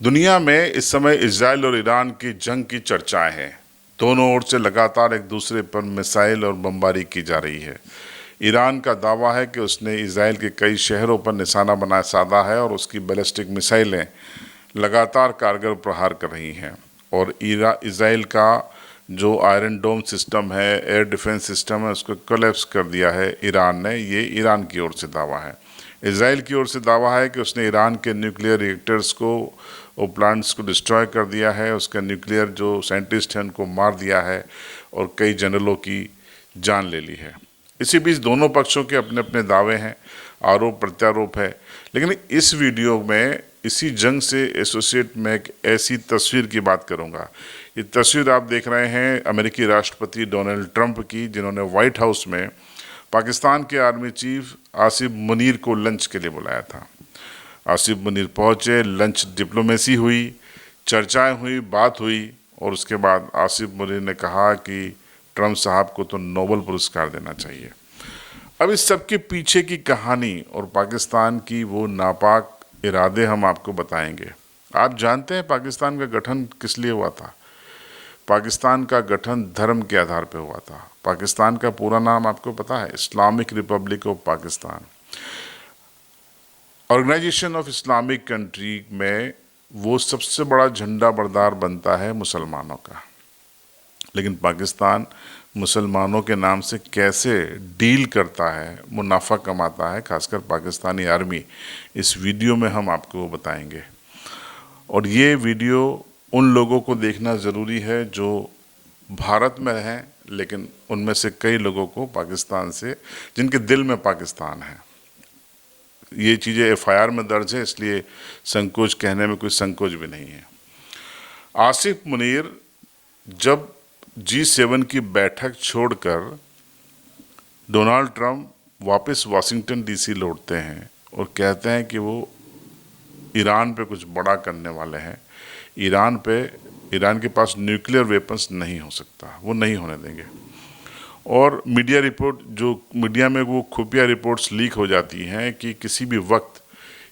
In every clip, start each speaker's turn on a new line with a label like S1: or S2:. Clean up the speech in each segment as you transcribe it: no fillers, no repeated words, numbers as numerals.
S1: दुनिया में इस समय इजराइल और ईरान की जंग की चर्चाएं हैं। दोनों ओर से लगातार एक दूसरे पर मिसाइल और बमबारी की जा रही है। ईरान का दावा है कि उसने इजराइल के कई शहरों पर निशाना बना साधा है और उसकी बैलिस्टिक मिसाइलें लगातार कारगर प्रहार कर रही हैं। और इजराइल का जो आयरन डोम सिस्टम है, एयर डिफेंस सिस्टम है, उसको कोलैप्स कर दिया है ईरान ने। ये ईरान की ओर से दावा है। इजराइल की ओर से दावा है कि उसने ईरान के न्यूक्लियर रिएक्टर्स को और प्लांट्स को डिस्ट्रॉय कर दिया है, उसका न्यूक्लियर जो साइंटिस्ट हैं उनको मार दिया है और कई जनरलों की जान ले ली है। इसी बीच दोनों पक्षों के अपने अपने दावे हैं, आरोप प्रत्यारोप है। लेकिन इस वीडियो में इसी जंग से एसोसिएट में एक ऐसी तस्वीर की बात करूंगा। ये तस्वीर आप देख रहे हैं अमेरिकी राष्ट्रपति डोनाल्ड ट्रंप की, जिन्होंने व्हाइट हाउस में पाकिस्तान के आर्मी चीफ आसिफ मुनीर को लंच के लिए बुलाया था। आसिफ मुनीर पहुंचे, लंच डिप्लोमेसी हुई, चर्चाएं हुई, बात हुई और उसके बाद आसिफ मुनीर ने कहा कि ट्रंप साहब को तो नोबेल पुरस्कार देना चाहिए। अब इस सब के पीछे की कहानी और पाकिस्तान की वो नापाक इरादे हम आपको बताएंगे। आप जानते हैं पाकिस्तान का गठन किस लिए हुआ था? पाकिस्तान का गठन धर्म के आधार पर हुआ था। पाकिस्तान का पूरा नाम आपको पता है? Islamic Republic of Pakistan. Organisation of Islamic country में वो सबसे बड़ा झंडा बरदार बनता है मुसलमानों का। लेकिन पाकिस्तान मुसलमानों के नाम से कैसे डील करता है, मुनाफा कमाता है, खासकर पाकिस्तानी आर्मी, इस वीडियो में हम आपको बताएंगे। और ये वीडियो उन लोगों को देखना ज़रूरी है जो भारत में हैं, लेकिन उनमें से कई लोगों को पाकिस्तान से, जिनके दिल में पाकिस्तान है। ये चीज़ें एफआईआर में दर्ज है, इसलिए संकोच कहने में कोई संकोच भी नहीं है। आसिफ मुनीर जब G7 की बैठक छोड़कर डोनाल्ड ट्रंप वापस वाशिंगटन डीसी लौटते हैं और कहते हैं कि वो ईरान पे कुछ बड़ा करने वाले हैं, ईरान के पास न्यूक्लियर वेपन्स नहीं हो सकता, वो नहीं होने देंगे। और मीडिया रिपोर्ट, जो मीडिया में वो खुफिया रिपोर्ट्स लीक हो जाती हैं कि किसी भी वक्त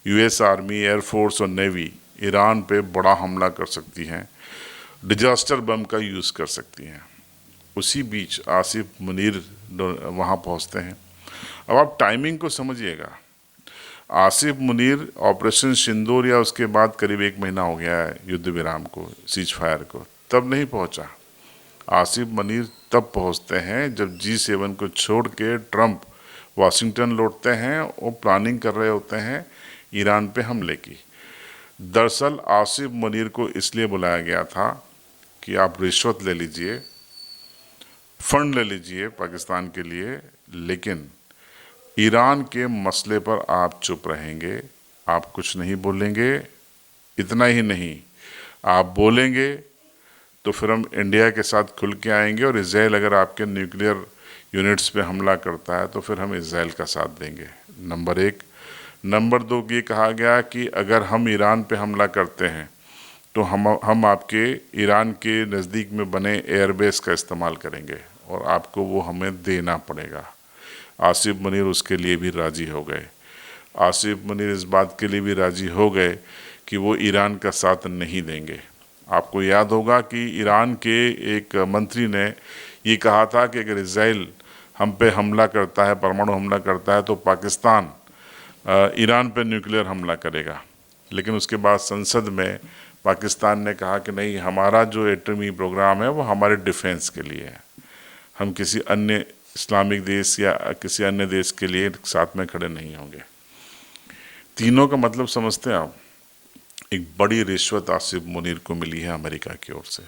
S1: यूएस आर्मी, एयरफोर्स और नेवी ईरान पे बड़ा हमला कर सकती हैं, डिजास्टर बम का यूज़ कर सकती हैं। उसी बीच आसिफ मुनीर वहाँ पहुँचते हैं। अब आप टाइमिंग को समझिएगा। आसिफ मुनीर ऑपरेशन सिंदूर या उसके बाद करीब 1 महीना हो गया है युद्ध विराम को, सीज फायर को, तब नहीं पहुँचा। आसिफ मुनीर तब पहुँचते हैं जब G7 को छोड़ के ट्रंप वाशिंगटन लौटते हैं और प्लानिंग कर रहे होते हैं ईरान पे हमले की। दरअसल आसिफ मुनीर को इसलिए बुलाया गया था कि आप रिश्वत ले लीजिए, फंड ले लीजिए पाकिस्तान के लिए, लेकिन ईरान के मसले पर आप चुप रहेंगे, आप कुछ नहीं बोलेंगे। इतना ही नहीं, आप बोलेंगे तो फिर हम इंडिया के साथ खुल के आएंगे और इजराइल अगर आपके न्यूक्लियर यूनिट्स पे हमला करता है तो फिर हम इजराइल का साथ देंगे। नंबर 1। नंबर 2, ये कहा गया कि अगर हम ईरान पे हमला करते हैं तो हम आपके ईरान के नज़दीक में बने एयरबेस का इस्तेमाल करेंगे और आपको वो हमें देना पड़ेगा। आसिफ मुनीर उसके लिए भी राज़ी हो गए। आसिफ मुनीर इस बात के लिए भी राज़ी हो गए कि वो ईरान का साथ नहीं देंगे। आपको याद होगा कि ईरान के एक मंत्री ने ये कहा था कि अगर इजराइल हम पे हमला करता है, परमाणु हमला करता है, तो पाकिस्तान ईरान पे न्यूक्लियर हमला करेगा। लेकिन उसके बाद संसद में पाकिस्तान ने कहा कि नहीं, हमारा जो एटमी प्रोग्राम है वो हमारे डिफेंस के लिए है, हम किसी अन्य इस्लामिक देश या किसी अन्य देश के लिए साथ में खड़े नहीं होंगे। तीनों का मतलब समझते हैं आप? एक बड़ी रिश्वत आसिफ मुनीर को मिली है अमेरिका की ओर से।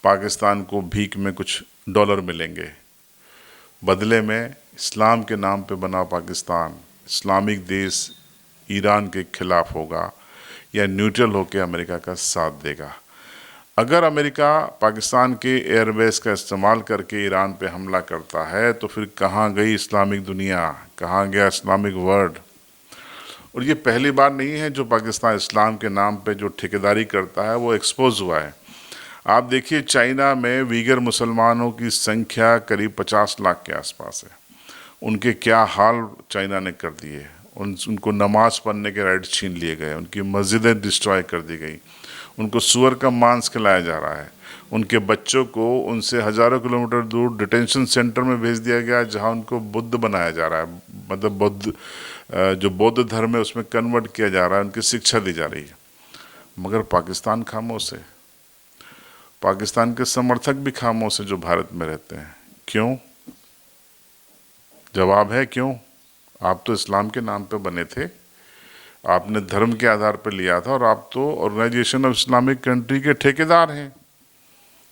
S1: पाकिस्तान को भीख में कुछ डॉलर मिलेंगे, बदले में इस्लाम के नाम पे बना पाकिस्तान इस्लामिक देश ईरान के खिलाफ होगा या न्यूट्रल होकर अमेरिका का साथ देगा। अगर अमेरिका पाकिस्तान के एयरबेस का इस्तेमाल करके ईरान पे हमला करता है तो फिर कहाँ गई इस्लामिक दुनिया, कहाँ गया इस्लामिक वर्ल्ड? और ये पहली बार नहीं है जो पाकिस्तान इस्लाम के नाम पे जो ठेकेदारी करता है वो एक्सपोज हुआ है। आप देखिए, चाइना में वीगर मुसलमानों की संख्या करीब 50 लाख के आसपास है। उनके क्या हाल चाइना ने कर दिए। उनको नमाज पढ़ने के राइट छीन लिए गए, उनकी मस्जिदें डिस्ट्रॉय कर दी गई, उनको सूअर का मांस खिलाया जा रहा है, उनके बच्चों को उनसे हज़ारों किलोमीटर दूर डिटेंशन सेंटर में भेज दिया गया जहां उनको बुद्ध बनाया जा रहा है, मतलब जो बौद्ध धर्म है उसमें कन्वर्ट किया जा रहा है, उनकी शिक्षा दी जा रही है। मगर पाकिस्तान खामोश है, पाकिस्तान के समर्थक भी खामोश हैं जो भारत में रहते हैं। क्यों? जवाब है क्यों? आप तो इस्लाम के नाम पे बने थे, आपने धर्म के आधार पर लिया था, और आप तो ऑर्गेनाइजेशन ऑफ इस्लामिक कंट्री के ठेकेदार हैं,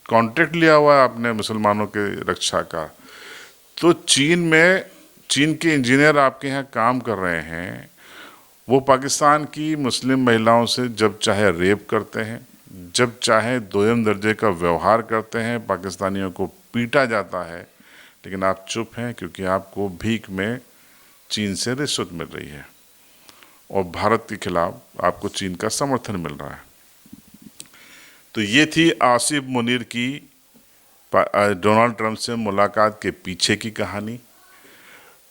S1: कॉन्ट्रैक्ट लिया हुआ है आपने मुसलमानों के रक्षा का। तो चीन के इंजीनियर आपके यहाँ काम कर रहे हैं, वो पाकिस्तान की मुस्लिम महिलाओं से जब चाहे रेप करते हैं, जब चाहे दोयम दर्जे का व्यवहार करते हैं, पाकिस्तानियों को पीटा जाता है, लेकिन आप चुप हैं क्योंकि आपको भीख में चीन से रिश्वत मिल रही है और भारत के खिलाफ आपको चीन का समर्थन मिल रहा है। तो ये थी आसिफ मुनीर की डोनाल्ड ट्रंप से मुलाकात के पीछे की कहानी।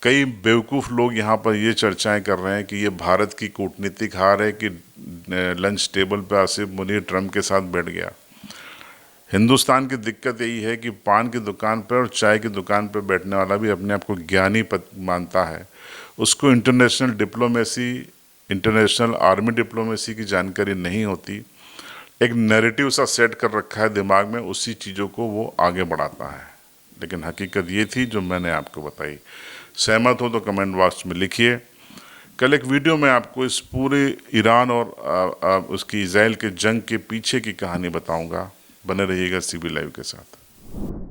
S1: कई बेवकूफ़ लोग यहाँ पर ये चर्चाएं कर रहे हैं कि ये भारत की कूटनीतिक हार है कि लंच टेबल पर आसिफ मुनीर ट्रंप के साथ बैठ गया। हिंदुस्तान की दिक्कत यही है कि पान की दुकान पर और चाय की दुकान पर बैठने वाला भी अपने आप को ज्ञानी मानता है, उसको international diplomacy, international army diplomacy की जानकारी नहीं होती। एक नैरेटिव सा सेट कर रखा है दिमाग में, उसी चीज़ों को वो आगे बढ़ाता है। लेकिन हकीकत ये थी जो मैंने आपको बताई। सहमत हो तो कमेंट बॉक्स में लिखिए। कल एक वीडियो में आपको इस पूरे ईरान और उसकी इजराइल के जंग के पीछे की कहानी बताऊंगा। बने रहिएगा CB लाइव के साथ।